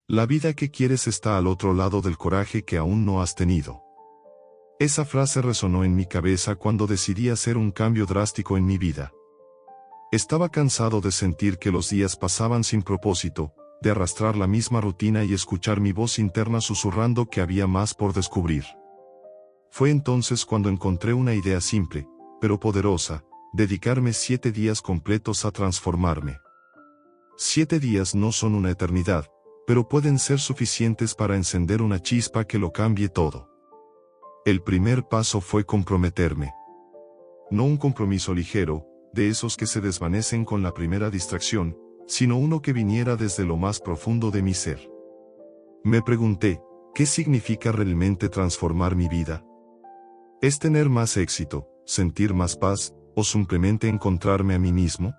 La vida que quieres está al otro lado del coraje que aún no has tenido. Esa frase resonó en mi cabeza cuando decidí hacer un cambio drástico en mi vida. Estaba cansado de sentir que los días pasaban sin propósito, de arrastrar la misma rutina y escuchar mi voz interna susurrando que había más por descubrir. Fue entonces cuando encontré una idea simple, pero poderosa: dedicarme 7 días completos a transformarme. 7 días no son una eternidad, pero pueden ser suficientes para encender una chispa que lo cambie todo. El primer paso fue comprometerme. No un compromiso ligero, de esos que se desvanecen con la primera distracción, sino uno que viniera desde lo más profundo de mi ser. Me pregunté, ¿qué significa realmente transformar mi vida? ¿Es tener más éxito, sentir más paz, o simplemente encontrarme a mí mismo?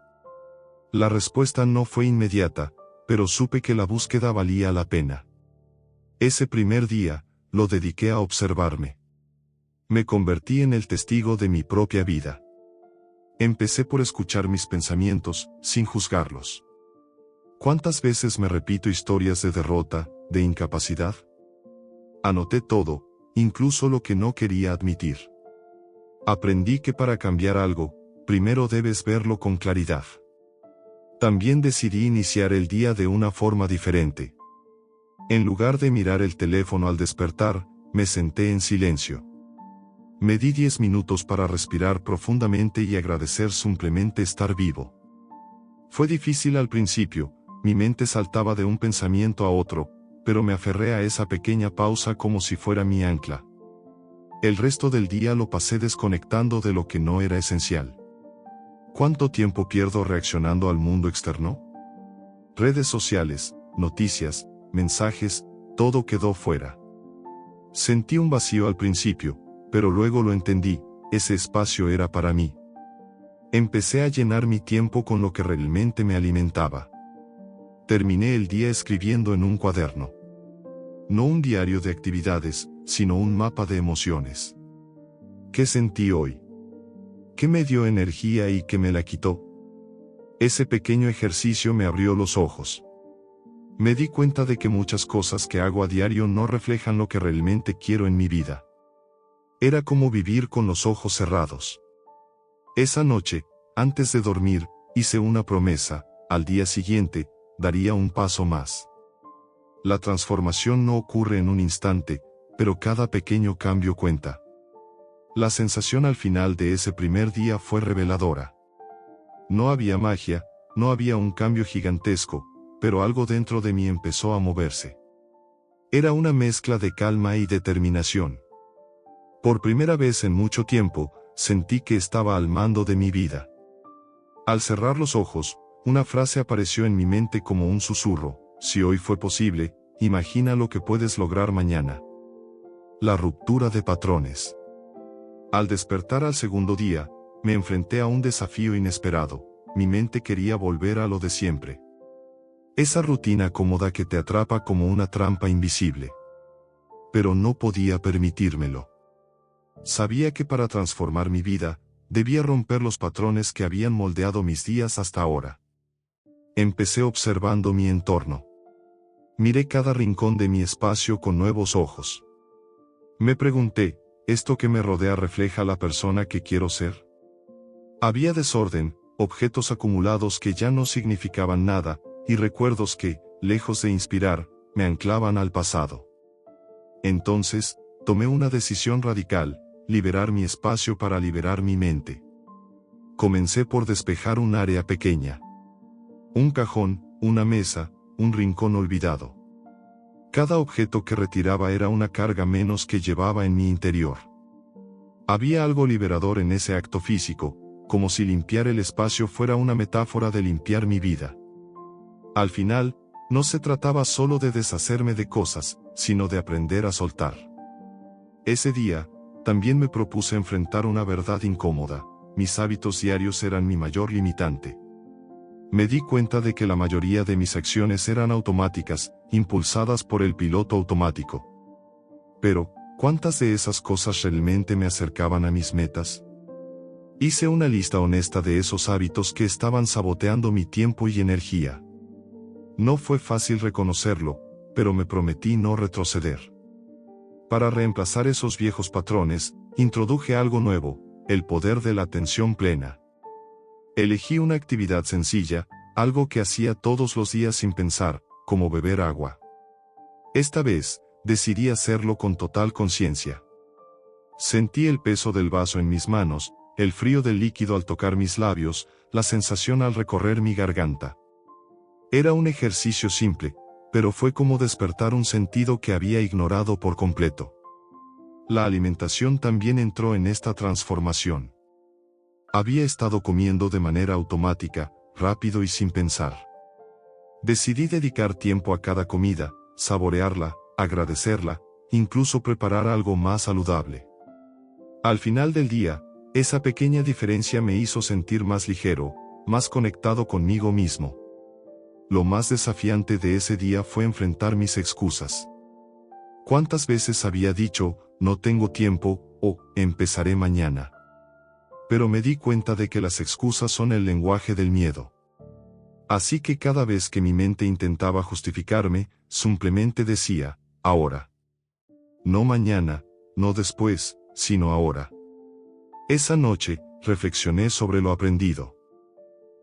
La respuesta no fue inmediata, pero supe que la búsqueda valía la pena. Ese primer día, lo dediqué a observarme. Me convertí en el testigo de mi propia vida. Empecé por escuchar mis pensamientos, sin juzgarlos. ¿Cuántas veces me repito historias de derrota, de incapacidad? Anoté todo, incluso lo que no quería admitir. Aprendí que para cambiar algo, primero debes verlo con claridad. También decidí iniciar el día de una forma diferente. En lugar de mirar el teléfono al despertar, me senté en silencio. Me di 10 minutos para respirar profundamente y agradecer simplemente estar vivo. Fue difícil al principio, mi mente saltaba de un pensamiento a otro, pero me aferré a esa pequeña pausa como si fuera mi ancla. El resto del día lo pasé desconectando de lo que no era esencial. ¿Cuánto tiempo pierdo reaccionando al mundo externo? Redes sociales, noticias, mensajes, todo quedó fuera. Sentí un vacío al principio, pero luego lo entendí: ese espacio era para mí. Empecé a llenar mi tiempo con lo que realmente me alimentaba. Terminé el día escribiendo en un cuaderno. No un diario de actividades, sino un mapa de emociones. ¿Qué sentí hoy? ¿Qué me dio energía y qué me la quitó? Ese pequeño ejercicio me abrió los ojos. Me di cuenta de que muchas cosas que hago a diario no reflejan lo que realmente quiero en mi vida. Era como vivir con los ojos cerrados. Esa noche, antes de dormir, hice una promesa: al día siguiente, daría un paso más. La transformación no ocurre en un instante, pero cada pequeño cambio cuenta. La sensación al final de ese primer día fue reveladora. No había magia, no había un cambio gigantesco, pero algo dentro de mí empezó a moverse. Era una mezcla de calma y determinación. Por primera vez en mucho tiempo, sentí que estaba al mando de mi vida. Al cerrar los ojos, una frase apareció en mi mente como un susurro: si hoy fue posible, imagina lo que puedes lograr mañana. La ruptura de patrones. Al despertar al segundo día, me enfrenté a un desafío inesperado. Mi mente quería volver a lo de siempre. Esa rutina cómoda que te atrapa como una trampa invisible. Pero no podía permitírmelo. Sabía que para transformar mi vida, debía romper los patrones que habían moldeado mis días hasta ahora. Empecé observando mi entorno. Miré cada rincón de mi espacio con nuevos ojos. Me pregunté: ¿esto que me rodea refleja la persona que quiero ser? Había desorden, objetos acumulados que ya no significaban nada, y recuerdos que, lejos de inspirar, me anclaban al pasado. Entonces, tomé una decisión radical: liberar mi espacio para liberar mi mente. Comencé por despejar un área pequeña. Un cajón, una mesa, un rincón olvidado. Cada objeto que retiraba era una carga menos que llevaba en mi interior. Había algo liberador en ese acto físico, como si limpiar el espacio fuera una metáfora de limpiar mi vida. Al final, no se trataba solo de deshacerme de cosas, sino de aprender a soltar. Ese día, también me propuse enfrentar una verdad incómoda: mis hábitos diarios eran mi mayor limitante. Me di cuenta de que la mayoría de mis acciones eran automáticas, impulsadas por el piloto automático. Pero, ¿cuántas de esas cosas realmente me acercaban a mis metas? Hice una lista honesta de esos hábitos que estaban saboteando mi tiempo y energía. No fue fácil reconocerlo, pero me prometí no retroceder. Para reemplazar esos viejos patrones, introduje algo nuevo, el poder de la atención plena. Elegí una actividad sencilla, algo que hacía todos los días sin pensar, como beber agua. Esta vez, decidí hacerlo con total conciencia. Sentí el peso del vaso en mis manos, el frío del líquido al tocar mis labios, la sensación al recorrer mi garganta. Era un ejercicio simple, pero fue como despertar un sentido que había ignorado por completo. La alimentación también entró en esta transformación. Había estado comiendo de manera automática, rápido y sin pensar. Decidí dedicar tiempo a cada comida, saborearla, agradecerla, incluso preparar algo más saludable. Al final del día, esa pequeña diferencia me hizo sentir más ligero, más conectado conmigo mismo. Lo más desafiante de ese día fue enfrentar mis excusas. ¿Cuántas veces había dicho, no tengo tiempo, o empezaré mañana? Pero me di cuenta de que las excusas son el lenguaje del miedo. Así que cada vez que mi mente intentaba justificarme, simplemente decía, ahora. No mañana, no después, sino ahora. Esa noche, reflexioné sobre lo aprendido.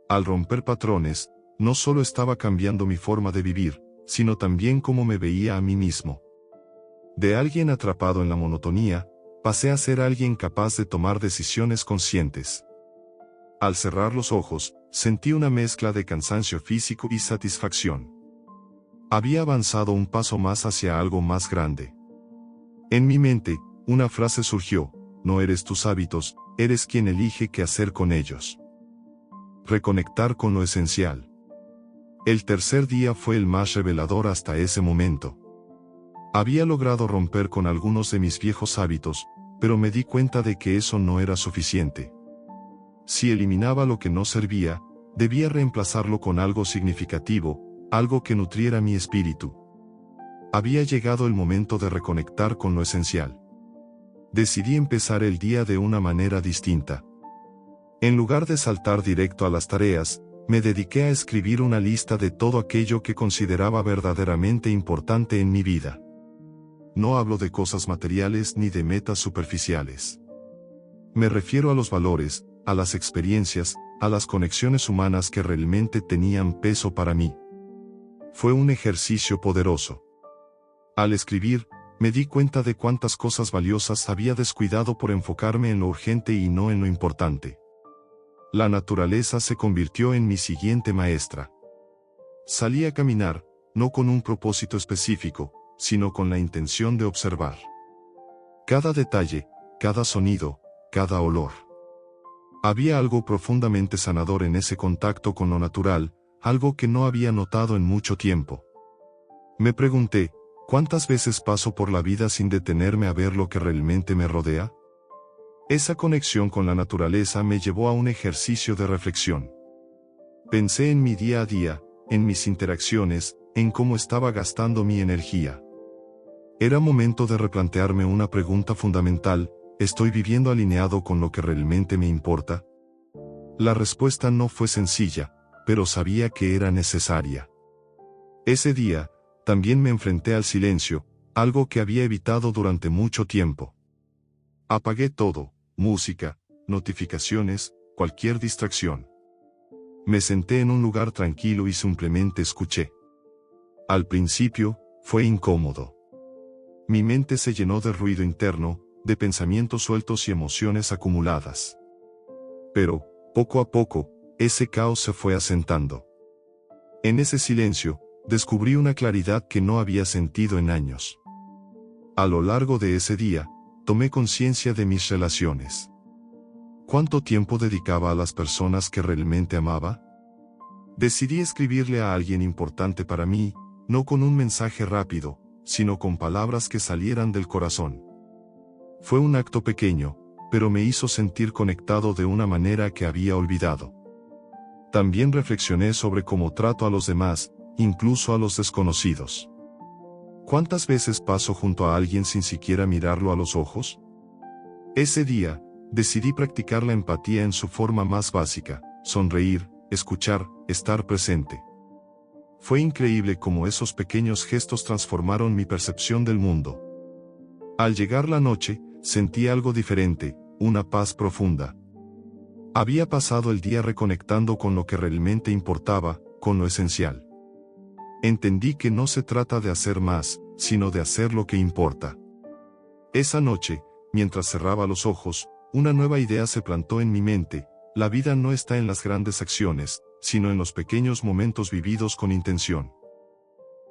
Al romper patrones, no solo estaba cambiando mi forma de vivir, sino también cómo me veía a mí mismo. De alguien atrapado en la monotonía, pasé a ser alguien capaz de tomar decisiones conscientes. Al cerrar los ojos, sentí una mezcla de cansancio físico y satisfacción. Había avanzado un paso más hacia algo más grande. En mi mente, una frase surgió: no eres tus hábitos, eres quien elige qué hacer con ellos. Reconectar con lo esencial. El tercer día fue el más revelador hasta ese momento. Había logrado romper con algunos de mis viejos hábitos, pero me di cuenta de que eso no era suficiente. Si eliminaba lo que no servía, debía reemplazarlo con algo significativo, algo que nutriera mi espíritu. Había llegado el momento de reconectar con lo esencial. Decidí empezar el día de una manera distinta. En lugar de saltar directo a las tareas, me dediqué a escribir una lista de todo aquello que consideraba verdaderamente importante en mi vida. No hablo de cosas materiales ni de metas superficiales. Me refiero a los valores, a las experiencias, a las conexiones humanas que realmente tenían peso para mí. Fue un ejercicio poderoso. Al escribir, me di cuenta de cuántas cosas valiosas había descuidado por enfocarme en lo urgente y no en lo importante. La naturaleza se convirtió en mi siguiente maestra. Salí a caminar, no con un propósito específico, sino con la intención de observar. Cada detalle, cada sonido, cada olor. Había algo profundamente sanador en ese contacto con lo natural, algo que no había notado en mucho tiempo. Me pregunté, ¿cuántas veces paso por la vida sin detenerme a ver lo que realmente me rodea? Esa conexión con la naturaleza me llevó a un ejercicio de reflexión. Pensé en mi día a día, en mis interacciones, en cómo estaba gastando mi energía. Era momento de replantearme una pregunta fundamental: ¿estoy viviendo alineado con lo que realmente me importa? La respuesta no fue sencilla, pero sabía que era necesaria. Ese día, también me enfrenté al silencio, algo que había evitado durante mucho tiempo. Apagué todo: música, notificaciones, cualquier distracción. Me senté en un lugar tranquilo y simplemente escuché. Al principio, fue incómodo. Mi mente se llenó de ruido interno, de pensamientos sueltos y emociones acumuladas. Pero, poco a poco, ese caos se fue asentando. En ese silencio, descubrí una claridad que no había sentido en años. A lo largo de ese día, tomé conciencia de mis relaciones. ¿Cuánto tiempo dedicaba a las personas que realmente amaba? Decidí escribirle a alguien importante para mí, no con un mensaje rápido, sino con palabras que salieran del corazón. Fue un acto pequeño, pero me hizo sentir conectado de una manera que había olvidado. También reflexioné sobre cómo trato a los demás, incluso a los desconocidos. ¿Cuántas veces paso junto a alguien sin siquiera mirarlo a los ojos? Ese día, decidí practicar la empatía en su forma más básica: sonreír, escuchar, estar presente. Fue increíble cómo esos pequeños gestos transformaron mi percepción del mundo. Al llegar la noche, sentí algo diferente, una paz profunda. Había pasado el día reconectando con lo que realmente importaba, con lo esencial. Entendí que no se trata de hacer más, sino de hacer lo que importa. Esa noche, mientras cerraba los ojos, una nueva idea se plantó en mi mente: la vida no está en las grandes acciones, sino en los pequeños momentos vividos con intención.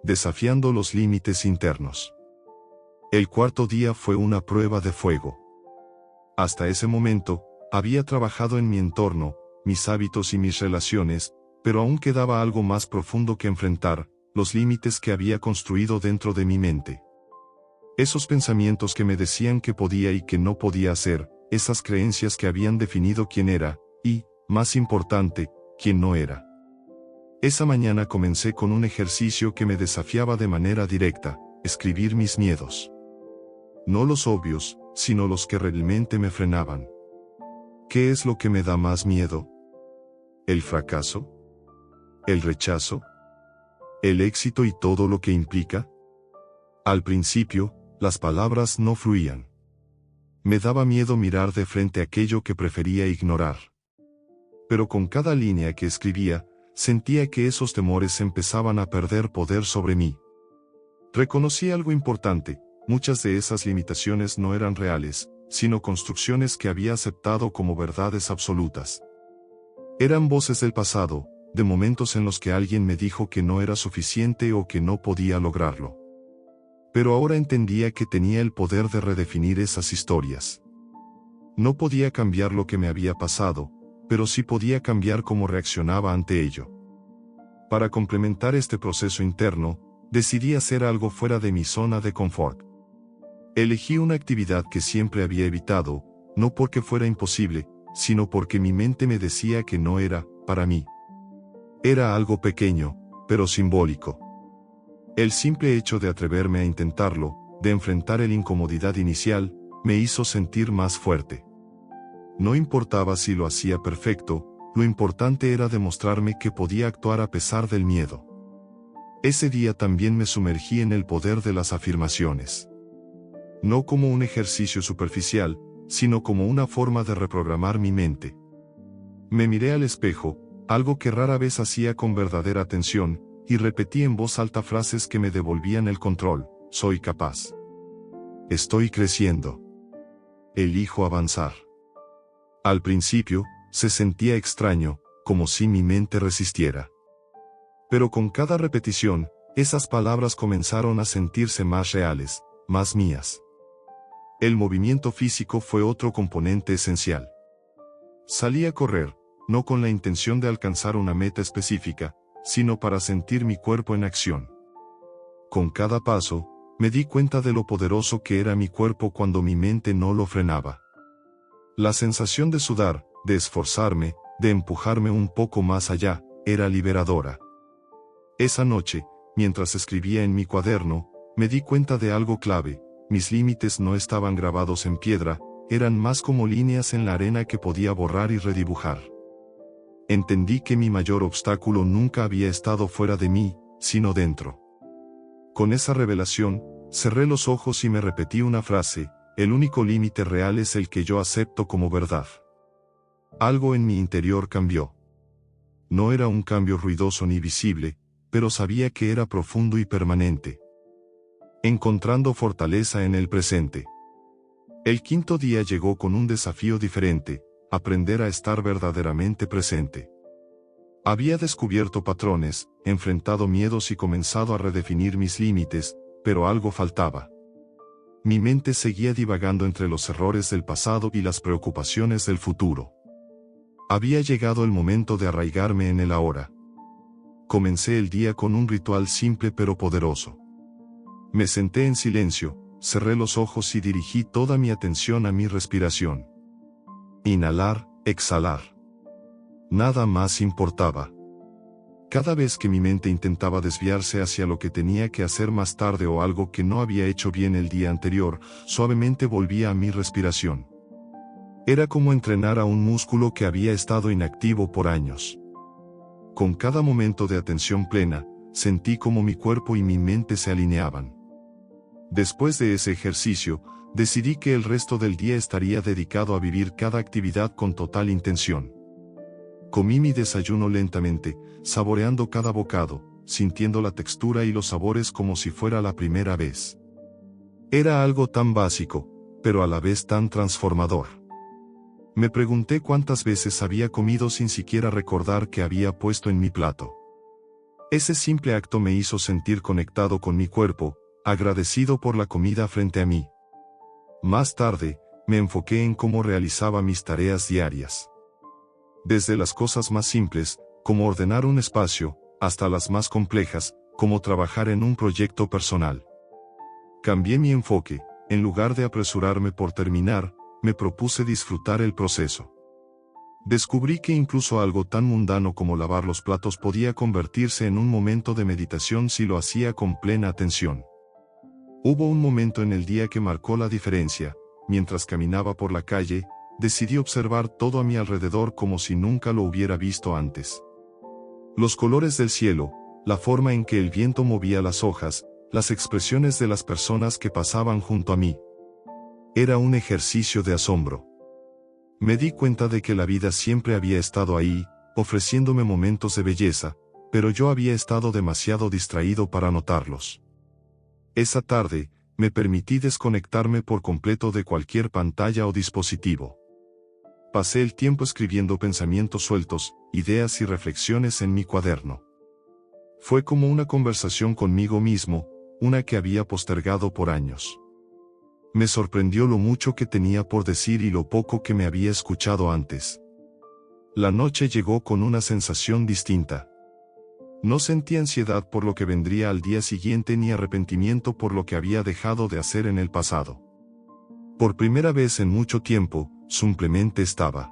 Desafiando los límites internos. El cuarto día fue una prueba de fuego. Hasta ese momento, había trabajado en mi entorno, mis hábitos y mis relaciones, pero aún quedaba algo más profundo que enfrentar: los límites que había construido dentro de mi mente. Esos pensamientos que me decían que podía y que no podía hacer, esas creencias que habían definido quién era, y, más importante, quién no era. Esa mañana comencé con un ejercicio que me desafiaba de manera directa: escribir mis miedos. No los obvios, sino los que realmente me frenaban. ¿Qué es lo que me da más miedo? ¿El fracaso? ¿El rechazo? ¿El éxito y todo lo que implica? Al principio, las palabras no fluían. Me daba miedo mirar de frente aquello que prefería ignorar. Pero con cada línea que escribía, sentía que esos temores empezaban a perder poder sobre mí. Reconocí algo importante: muchas de esas limitaciones no eran reales, sino construcciones que había aceptado como verdades absolutas. Eran voces del pasado, de momentos en los que alguien me dijo que no era suficiente o que no podía lograrlo. Pero ahora entendía que tenía el poder de redefinir esas historias. No podía cambiar lo que me había pasado, pero sí podía cambiar cómo reaccionaba ante ello. Para complementar este proceso interno, decidí hacer algo fuera de mi zona de confort. Elegí una actividad que siempre había evitado, no porque fuera imposible, sino porque mi mente me decía que no era para mí. Era algo pequeño, pero simbólico. El simple hecho de atreverme a intentarlo, de enfrentar la incomodidad inicial, me hizo sentir más fuerte. No importaba si lo hacía perfecto, lo importante era demostrarme que podía actuar a pesar del miedo. Ese día también me sumergí en el poder de las afirmaciones. No como un ejercicio superficial, sino como una forma de reprogramar mi mente. Me miré al espejo, algo que rara vez hacía con verdadera atención, y repetí en voz alta frases que me devolvían el control: soy capaz. Estoy creciendo. Elijo avanzar. Al principio, se sentía extraño, como si mi mente resistiera. Pero con cada repetición, esas palabras comenzaron a sentirse más reales, más mías. El movimiento físico fue otro componente esencial. Salí a correr, no con la intención de alcanzar una meta específica, sino para sentir mi cuerpo en acción. Con cada paso, me di cuenta de lo poderoso que era mi cuerpo cuando mi mente no lo frenaba. La sensación de sudar, de esforzarme, de empujarme un poco más allá, era liberadora. Esa noche, mientras escribía en mi cuaderno, me di cuenta de algo clave: mis límites no estaban grabados en piedra, eran más como líneas en la arena que podía borrar y redibujar. Entendí que mi mayor obstáculo nunca había estado fuera de mí, sino dentro. Con esa revelación, cerré los ojos y me repetí una frase: el único límite real es el que yo acepto como verdad. Algo en mi interior cambió. No era un cambio ruidoso ni visible, pero sabía que era profundo y permanente. Encontrando fortaleza en el presente. El quinto día llegó con un desafío diferente: aprender a estar verdaderamente presente. Había descubierto patrones, enfrentado miedos y comenzado a redefinir mis límites, pero algo faltaba. Mi mente seguía divagando entre los errores del pasado y las preocupaciones del futuro. Había llegado el momento de arraigarme en el ahora. Comencé el día con un ritual simple pero poderoso. Me senté en silencio, cerré los ojos y dirigí toda mi atención a mi respiración. Inhalar, exhalar. Nada más importaba. Cada vez que mi mente intentaba desviarse hacia lo que tenía que hacer más tarde o algo que no había hecho bien el día anterior, suavemente volvía a mi respiración. Era como entrenar a un músculo que había estado inactivo por años. Con cada momento de atención plena, sentí como mi cuerpo y mi mente se alineaban. Después de ese ejercicio, decidí que el resto del día estaría dedicado a vivir cada actividad con total intención. Comí mi desayuno lentamente, saboreando cada bocado, sintiendo la textura y los sabores como si fuera la primera vez. Era algo tan básico, pero a la vez tan transformador. Me pregunté cuántas veces había comido sin siquiera recordar que había puesto en mi plato. Ese simple acto me hizo sentir conectado con mi cuerpo, agradecido por la comida frente a mí. Más tarde, me enfoqué en cómo realizaba mis tareas diarias. Desde las cosas más simples, como ordenar un espacio, hasta las más complejas, como trabajar en un proyecto personal. Cambié mi enfoque, en lugar de apresurarme por terminar, me propuse disfrutar el proceso. Descubrí que incluso algo tan mundano como lavar los platos podía convertirse en un momento de meditación si lo hacía con plena atención. Hubo un momento en el día que marcó la diferencia. Mientras caminaba por la calle, decidí observar todo a mi alrededor como si nunca lo hubiera visto antes. Los colores del cielo, la forma en que el viento movía las hojas, las expresiones de las personas que pasaban junto a mí. Era un ejercicio de asombro. Me di cuenta de que la vida siempre había estado ahí, ofreciéndome momentos de belleza, pero yo había estado demasiado distraído para notarlos. Esa tarde, me permití desconectarme por completo de cualquier pantalla o dispositivo. Pasé el tiempo escribiendo pensamientos sueltos, ideas y reflexiones en mi cuaderno. Fue como una conversación conmigo mismo, una que había postergado por años. Me sorprendió lo mucho que tenía por decir y lo poco que me había escuchado antes. La noche llegó con una sensación distinta. No sentí ansiedad por lo que vendría al día siguiente ni arrepentimiento por lo que había dejado de hacer en el pasado. Por primera vez en mucho tiempo, simplemente estaba.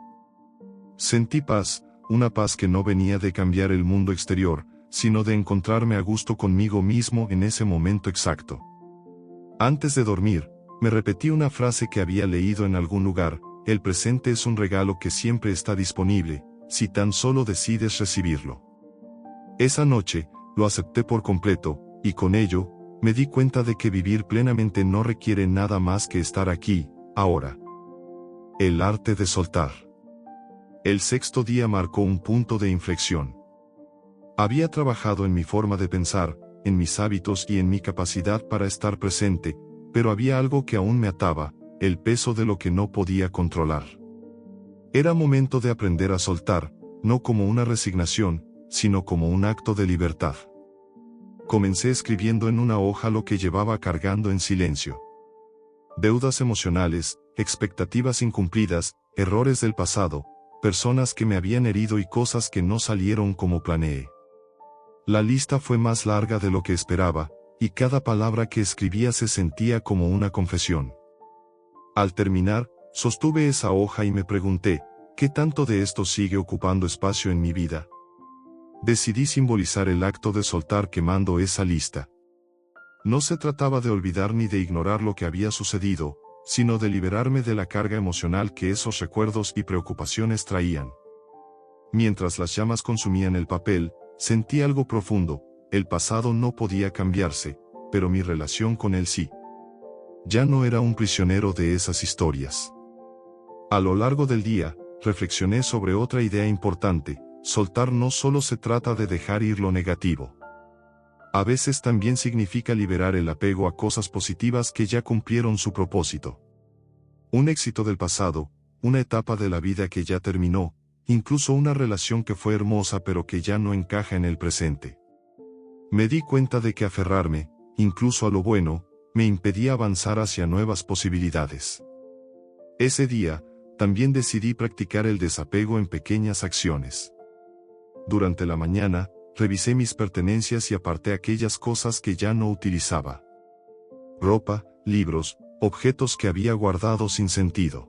Sentí paz, una paz que no venía de cambiar el mundo exterior, sino de encontrarme a gusto conmigo mismo en ese momento exacto. Antes de dormir, me repetí una frase que había leído en algún lugar: el presente es un regalo que siempre está disponible, si tan solo decides recibirlo. Esa noche, lo acepté por completo, y con ello, me di cuenta de que vivir plenamente no requiere nada más que estar aquí, ahora. El arte de soltar. El sexto día marcó un punto de inflexión. Había trabajado en mi forma de pensar, en mis hábitos y en mi capacidad para estar presente, pero había algo que aún me ataba, el peso de lo que no podía controlar. Era momento de aprender a soltar, no como una resignación, sino como un acto de libertad. Comencé escribiendo en una hoja lo que llevaba cargando en silencio. Deudas emocionales, expectativas incumplidas, errores del pasado, personas que me habían herido y cosas que no salieron como planeé. La lista fue más larga de lo que esperaba, y cada palabra que escribía se sentía como una confesión. Al terminar, sostuve esa hoja y me pregunté, ¿qué tanto de esto sigue ocupando espacio en mi vida? Decidí simbolizar el acto de soltar quemando esa lista. No se trataba de olvidar ni de ignorar lo que había sucedido, sino de liberarme de la carga emocional que esos recuerdos y preocupaciones traían. Mientras las llamas consumían el papel, sentí algo profundo: el pasado no podía cambiarse, pero mi relación con él sí. Ya no era un prisionero de esas historias. A lo largo del día, reflexioné sobre otra idea importante: soltar no solo se trata de dejar ir lo negativo. A veces también significa liberar el apego a cosas positivas que ya cumplieron su propósito. Un éxito del pasado, una etapa de la vida que ya terminó, incluso una relación que fue hermosa pero que ya no encaja en el presente. Me di cuenta de que aferrarme, incluso a lo bueno, me impedía avanzar hacia nuevas posibilidades. Ese día, también decidí practicar el desapego en pequeñas acciones. Durante la mañana, revisé mis pertenencias y aparté aquellas cosas que ya no utilizaba. Ropa, libros, objetos que había guardado sin sentido.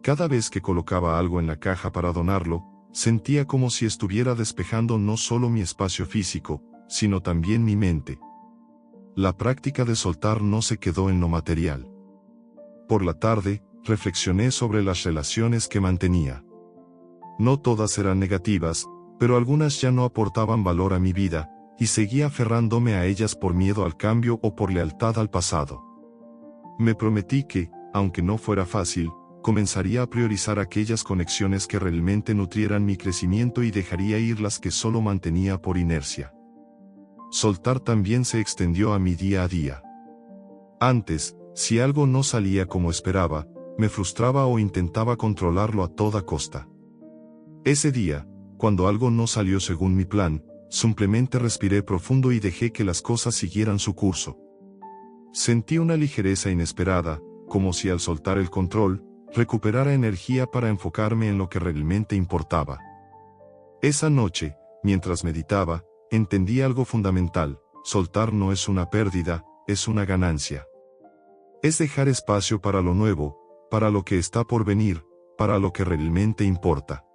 Cada vez que colocaba algo en la caja para donarlo, sentía como si estuviera despejando no solo mi espacio físico, sino también mi mente. La práctica de soltar no se quedó en lo material. Por la tarde, reflexioné sobre las relaciones que mantenía. No todas eran negativas, pero algunas ya no aportaban valor a mi vida, y seguía aferrándome a ellas por miedo al cambio o por lealtad al pasado. Me prometí que, aunque no fuera fácil, comenzaría a priorizar aquellas conexiones que realmente nutrieran mi crecimiento y dejaría ir las que solo mantenía por inercia. Soltar también se extendió a mi día a día. Antes, si algo no salía como esperaba, me frustraba o intentaba controlarlo a toda costa. Ese día, cuando algo no salió según mi plan, simplemente respiré profundo y dejé que las cosas siguieran su curso. Sentí una ligereza inesperada, como si al soltar el control, recuperara energía para enfocarme en lo que realmente importaba. Esa noche, mientras meditaba, entendí algo fundamental: soltar no es una pérdida, es una ganancia. Es dejar espacio para lo nuevo, para lo que está por venir, para lo que realmente importa.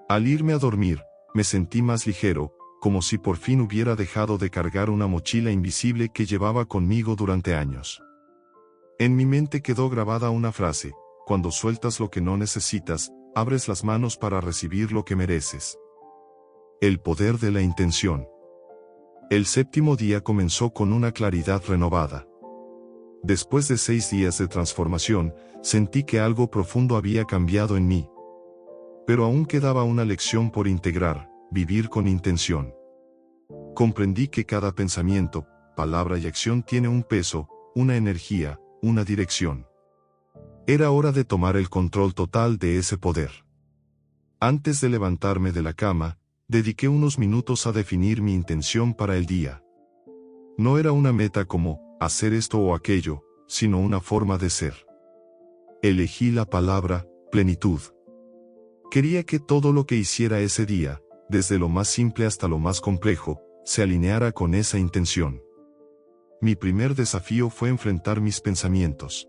Al irme a dormir, me sentí más ligero, como si por fin hubiera dejado de cargar una mochila invisible que llevaba conmigo durante años. En mi mente quedó grabada una frase: cuando sueltas lo que no necesitas, abres las manos para recibir lo que mereces. El poder de la intención. El séptimo día comenzó con una claridad renovada. Después de 6 días de transformación, sentí que algo profundo había cambiado en mí. Pero aún quedaba una lección por integrar: vivir con intención. Comprendí que cada pensamiento, palabra y acción tiene un peso, una energía, una dirección. Era hora de tomar el control total de ese poder. Antes de levantarme de la cama, dediqué unos minutos a definir mi intención para el día. No era una meta como hacer esto o aquello, sino una forma de ser. Elegí la palabra plenitud. Quería que todo lo que hiciera ese día, desde lo más simple hasta lo más complejo, se alineara con esa intención. Mi primer desafío fue enfrentar mis pensamientos.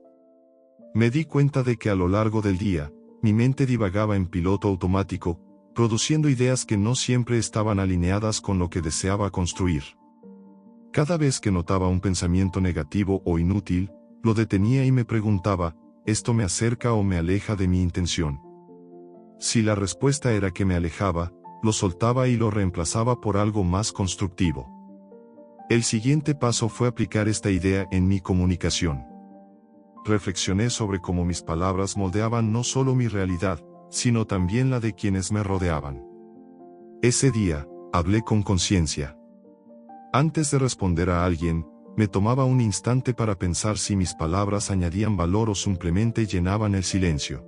Me di cuenta de que a lo largo del día, mi mente divagaba en piloto automático, produciendo ideas que no siempre estaban alineadas con lo que deseaba construir. Cada vez que notaba un pensamiento negativo o inútil, lo detenía y me preguntaba: ¿esto me acerca o me aleja de mi intención? Si la respuesta era que me alejaba, lo soltaba y lo reemplazaba por algo más constructivo. El siguiente paso fue aplicar esta idea en mi comunicación. Reflexioné sobre cómo mis palabras moldeaban no solo mi realidad, sino también la de quienes me rodeaban. Ese día, hablé con conciencia. Antes de responder a alguien, me tomaba un instante para pensar si mis palabras añadían valor o simplemente llenaban el silencio.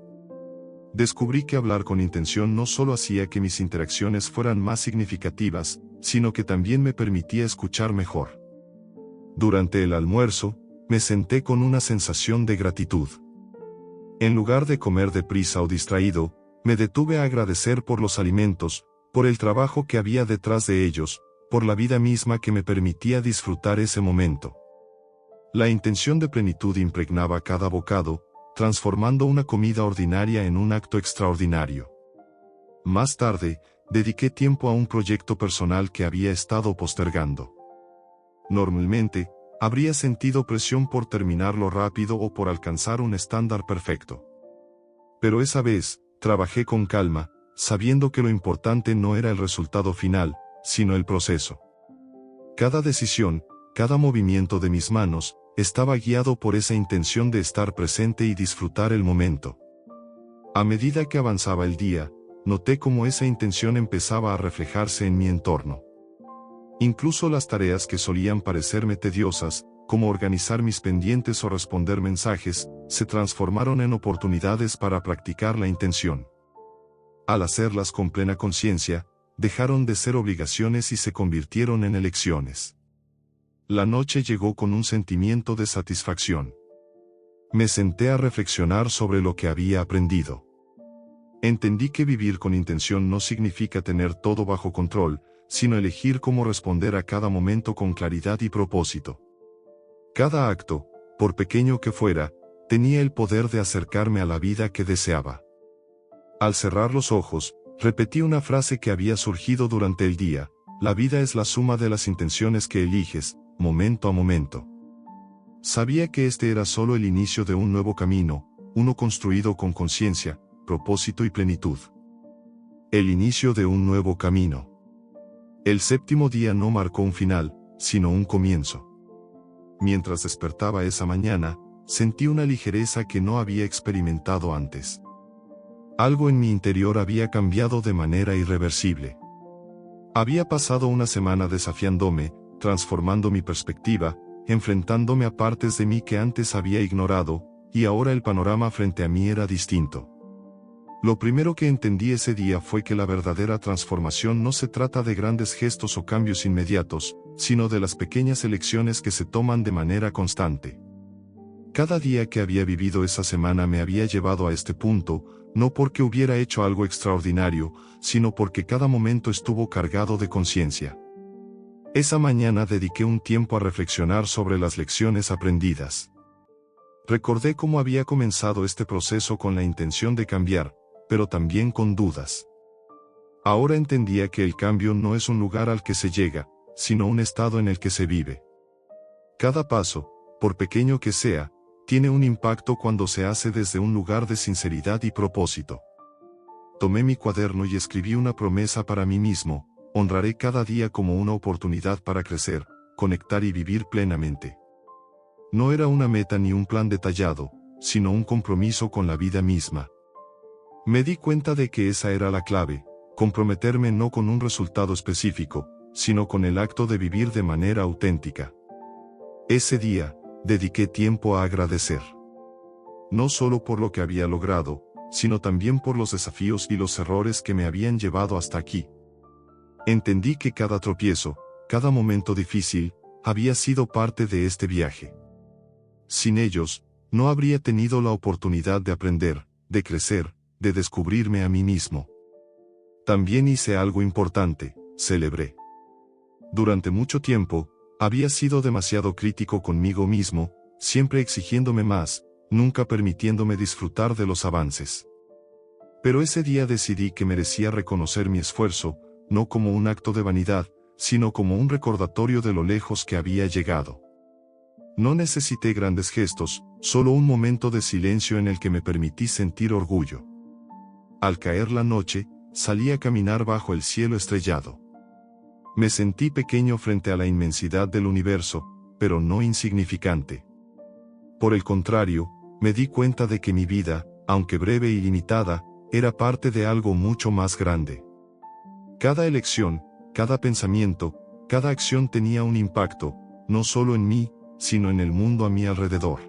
Descubrí que hablar con intención no solo hacía que mis interacciones fueran más significativas, sino que también me permitía escuchar mejor. Durante el almuerzo, me senté con una sensación de gratitud. En lugar de comer deprisa o distraído, me detuve a agradecer por los alimentos, por el trabajo que había detrás de ellos, por la vida misma que me permitía disfrutar ese momento. La intención de plenitud impregnaba cada bocado, transformando una comida ordinaria en un acto extraordinario. Más tarde, dediqué tiempo a un proyecto personal que había estado postergando. Normalmente, habría sentido presión por terminarlo rápido o por alcanzar un estándar perfecto. Pero esa vez, trabajé con calma, sabiendo que lo importante no era el resultado final, sino el proceso. Cada decisión, cada movimiento de mis manos, estaba guiado por esa intención de estar presente y disfrutar el momento. A medida que avanzaba el día, noté cómo esa intención empezaba a reflejarse en mi entorno. Incluso las tareas que solían parecerme tediosas, como organizar mis pendientes o responder mensajes, se transformaron en oportunidades para practicar la intención. Al hacerlas con plena conciencia, dejaron de ser obligaciones y se convirtieron en elecciones. La noche llegó con un sentimiento de satisfacción. Me senté a reflexionar sobre lo que había aprendido. Entendí que vivir con intención no significa tener todo bajo control, sino elegir cómo responder a cada momento con claridad y propósito. Cada acto, por pequeño que fuera, tenía el poder de acercarme a la vida que deseaba. Al cerrar los ojos, repetí una frase que había surgido durante el día: la vida es la suma de las intenciones que eliges, momento a momento. Sabía que este era solo el inicio de un nuevo camino, uno construido con conciencia, propósito y plenitud. El inicio de un nuevo camino. El séptimo día no marcó un final, sino un comienzo. Mientras despertaba esa mañana, sentí una ligereza que no había experimentado antes. Algo en mi interior había cambiado de manera irreversible. Había pasado una semana desafiándome, transformando mi perspectiva, enfrentándome a partes de mí que antes había ignorado, y ahora el panorama frente a mí era distinto. Lo primero que entendí ese día fue que la verdadera transformación no se trata de grandes gestos o cambios inmediatos, sino de las pequeñas elecciones que se toman de manera constante. Cada día que había vivido esa semana me había llevado a este punto, no porque hubiera hecho algo extraordinario, sino porque cada momento estuvo cargado de conciencia. Esa mañana dediqué un tiempo a reflexionar sobre las lecciones aprendidas. Recordé cómo había comenzado este proceso con la intención de cambiar, pero también con dudas. Ahora entendía que el cambio no es un lugar al que se llega, sino un estado en el que se vive. Cada paso, por pequeño que sea, tiene un impacto cuando se hace desde un lugar de sinceridad y propósito. Tomé mi cuaderno y escribí una promesa para mí mismo: honraré cada día como una oportunidad para crecer, conectar y vivir plenamente. No era una meta ni un plan detallado, sino un compromiso con la vida misma. Me di cuenta de que esa era la clave: comprometerme no con un resultado específico, sino con el acto de vivir de manera auténtica. Ese día, dediqué tiempo a agradecer. No solo por lo que había logrado, sino también por los desafíos y los errores que me habían llevado hasta aquí. Entendí que cada tropiezo, cada momento difícil, había sido parte de este viaje. Sin ellos, no habría tenido la oportunidad de aprender, de crecer, de descubrirme a mí mismo. También hice algo importante: celebré. Durante mucho tiempo, había sido demasiado crítico conmigo mismo, siempre exigiéndome más, nunca permitiéndome disfrutar de los avances. Pero ese día decidí que merecía reconocer mi esfuerzo, no como un acto de vanidad, sino como un recordatorio de lo lejos que había llegado. No necesité grandes gestos, solo un momento de silencio en el que me permití sentir orgullo. Al caer la noche, salí a caminar bajo el cielo estrellado. Me sentí pequeño frente a la inmensidad del universo, pero no insignificante. Por el contrario, me di cuenta de que mi vida, aunque breve y limitada, era parte de algo mucho más grande. Cada elección, cada pensamiento, cada acción tenía un impacto, no solo en mí, sino en el mundo a mi alrededor.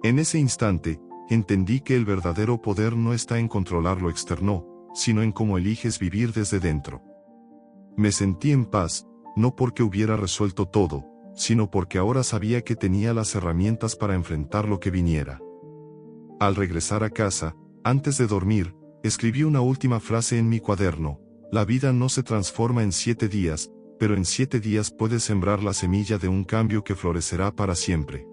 En ese instante, entendí que el verdadero poder no está en controlar lo externo, sino en cómo eliges vivir desde dentro. Me sentí en paz, no porque hubiera resuelto todo, sino porque ahora sabía que tenía las herramientas para enfrentar lo que viniera. Al regresar a casa, antes de dormir, escribí una última frase en mi cuaderno: la vida no se transforma en 7 días, pero en 7 días puedes sembrar la semilla de un cambio que florecerá para siempre.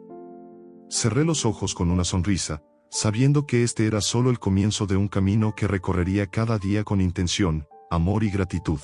Cerré los ojos con una sonrisa, sabiendo que este era solo el comienzo de un camino que recorrería cada día con intención, amor y gratitud.